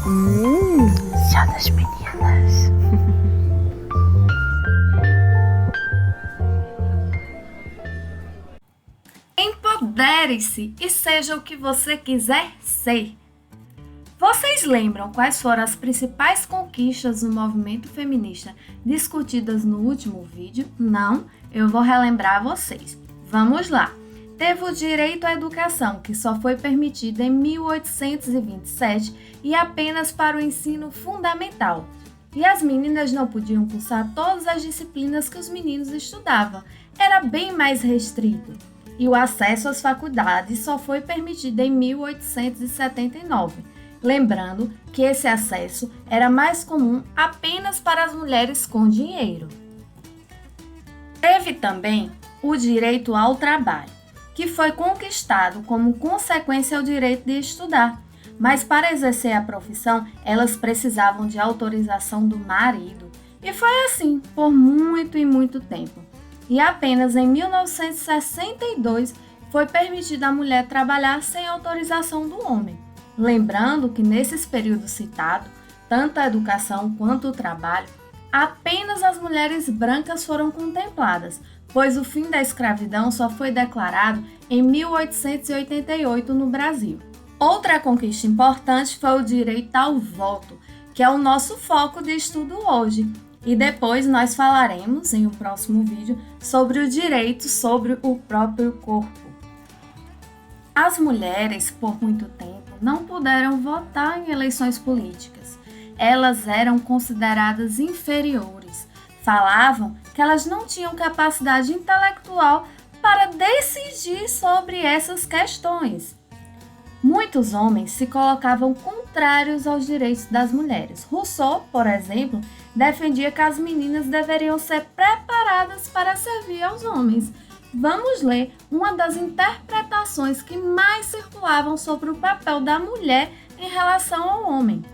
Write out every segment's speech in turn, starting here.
Chá das meninas. Empodere-se e seja o que você quiser ser. Vocês lembram quais foram as principais conquistas do movimento feminista discutidas no último vídeo? Não? Eu vou relembrar vocês. Vamos lá! Teve o direito à educação, que só foi permitido em 1827 e apenas para o ensino fundamental. E as meninas não podiam cursar todas as disciplinas que os meninos estudavam. Era bem mais restrito. E o acesso às faculdades só foi permitido em 1879. Lembrando que esse acesso era mais comum apenas para as mulheres com dinheiro. Teve também o direito ao trabalho, que foi conquistado como consequência ao direito de estudar, mas para exercer a profissão elas precisavam de autorização do marido. E foi assim por muito e muito tempo. E apenas em 1962 foi permitida a mulher trabalhar sem autorização do homem. Lembrando que nesses períodos citados, tanto a educação quanto o trabalho, apenas as mulheres brancas foram contempladas, pois o fim da escravidão só foi declarado em 1888 no Brasil. Outra conquista importante foi o direito ao voto, que é o nosso foco de estudo hoje. E depois nós falaremos, em um próximo vídeo, sobre o direito sobre o próprio corpo. As mulheres, por muito tempo, não puderam votar em eleições políticas. Elas eram consideradas inferiores. Falavam que elas não tinham capacidade intelectual para decidir sobre essas questões. Muitos homens se colocavam contrários aos direitos das mulheres. Rousseau, por exemplo, defendia que as meninas deveriam ser preparadas para servir aos homens. Vamos ler uma das interpretações que mais circulavam sobre o papel da mulher em relação ao homem.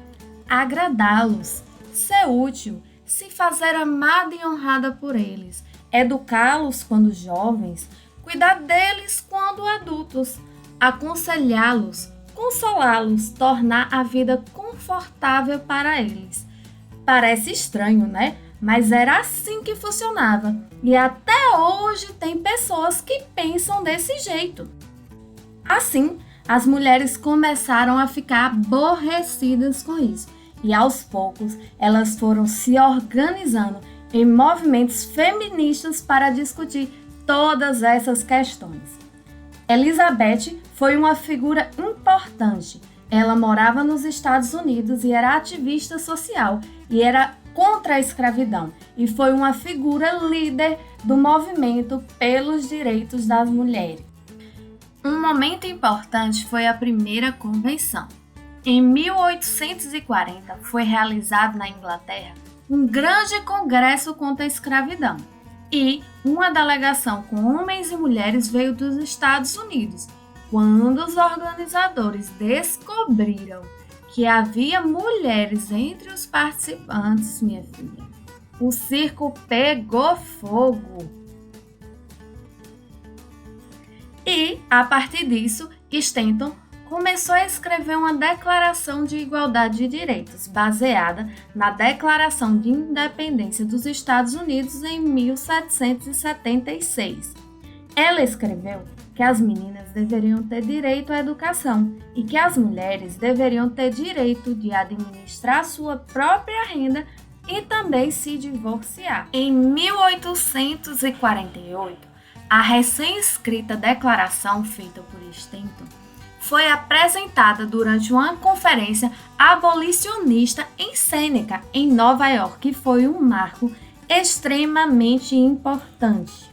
Agradá-los, ser útil, se fazer amada e honrada por eles, educá-los quando jovens, cuidar deles quando adultos, aconselhá-los, consolá-los, tornar a vida confortável para eles. Parece estranho, né? Mas era assim que funcionava. E até hoje tem pessoas que pensam desse jeito. Assim, as mulheres começaram a ficar aborrecidas com isso. E aos poucos, elas foram se organizando em movimentos feministas para discutir todas essas questões. Elizabeth foi uma figura importante. Ela morava nos Estados Unidos e era ativista social e era contra a escravidão e foi uma figura líder do movimento pelos direitos das mulheres. Um momento importante foi a primeira convenção. Em 1840 foi realizado na Inglaterra um grande congresso contra a escravidão e uma delegação com homens e mulheres veio dos Estados Unidos. Quando os organizadores descobriram que havia mulheres entre os participantes, minha filha, o circo pegou fogo. E, a partir disso, Stanton começou a escrever uma declaração de igualdade de direitos, baseada na Declaração de Independência dos Estados Unidos em 1776. Ela escreveu que as meninas deveriam ter direito à educação e que as mulheres deveriam ter direito de administrar sua própria renda e também se divorciar. Em 1848, a recém-escrita declaração feita por Stanton foi apresentada durante uma conferência abolicionista em Sêneca, em Nova York, que foi um marco extremamente importante.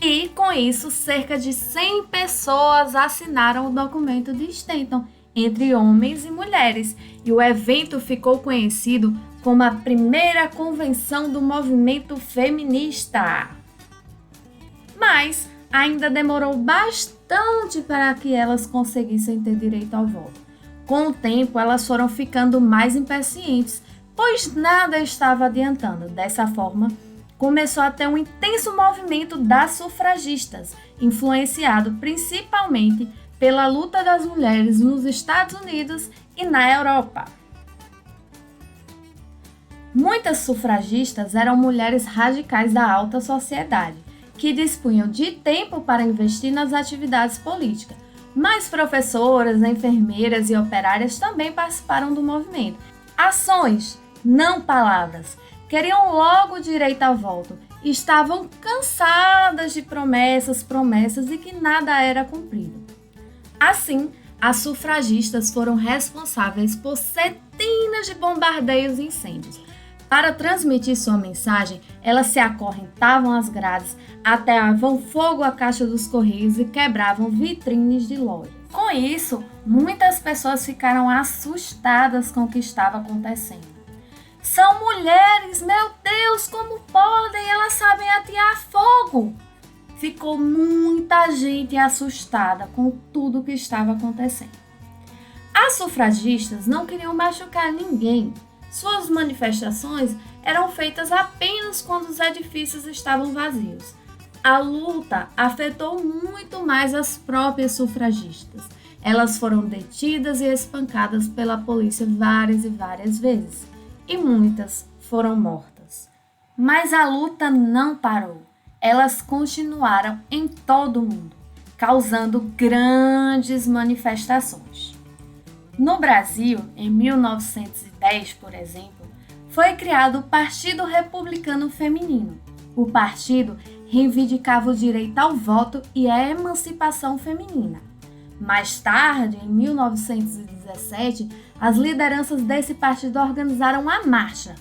E, com isso, cerca de 100 pessoas assinaram o documento de Stanton, entre homens e mulheres, e o evento ficou conhecido como a primeira convenção do movimento feminista. Mas ainda demorou bastante para que elas conseguissem ter direito ao voto. Com o tempo, elas foram ficando mais impacientes, pois nada estava adiantando. Dessa forma, começou a ter um intenso movimento das sufragistas, influenciado principalmente pela luta das mulheres nos Estados Unidos e na Europa. Muitas sufragistas eram mulheres radicais da alta sociedade, que dispunham de tempo para investir nas atividades políticas, mas professoras, enfermeiras e operárias também participaram do movimento. Ações, não palavras, queriam logo o direito ao voto, estavam cansadas de promessas e que nada era cumprido. Assim, as sufragistas foram responsáveis por centenas de bombardeios e incêndios. Para transmitir sua mensagem, elas se acorrentavam às grades, ateavam fogo à caixa dos correios e quebravam vitrines de lojas. Com isso, muitas pessoas ficaram assustadas com o que estava acontecendo. São mulheres, meu Deus, como podem? Elas sabem atear fogo! Ficou muita gente assustada com tudo o que estava acontecendo. As sufragistas não queriam machucar ninguém. Suas manifestações eram feitas apenas quando os edifícios estavam vazios. A luta afetou muito mais as próprias sufragistas. Elas foram detidas e espancadas pela polícia várias e várias vezes, e muitas foram mortas. Mas a luta não parou. Elas continuaram em todo o mundo, causando grandes manifestações. No Brasil, em 1910, por exemplo, foi criado o Partido Republicano Feminino. O partido reivindicava o direito ao voto e a emancipação feminina. Mais tarde, em 1917, as lideranças desse partido organizaram a marcha,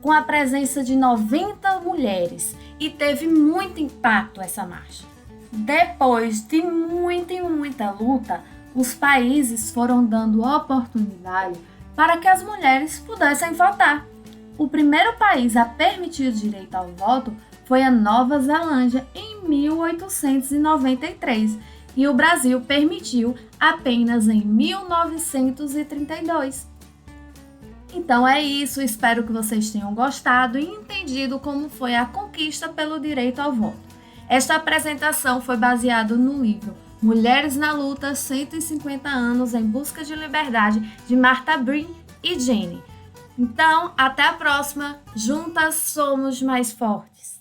com a presença de 90 mulheres, e teve muito impacto essa marcha. Depois de muita luta, os países foram dando oportunidade para que as mulheres pudessem votar. O primeiro país a permitir o direito ao voto foi a Nova Zelândia em 1893 e o Brasil permitiu apenas em 1932. Então é isso, espero que vocês tenham gostado e entendido como foi a conquista pelo direito ao voto. Esta apresentação foi baseada no livro Mulheres na Luta, 150 anos em busca de liberdade, de Martha Breen e Jane. Então, até a próxima. Juntas somos mais fortes.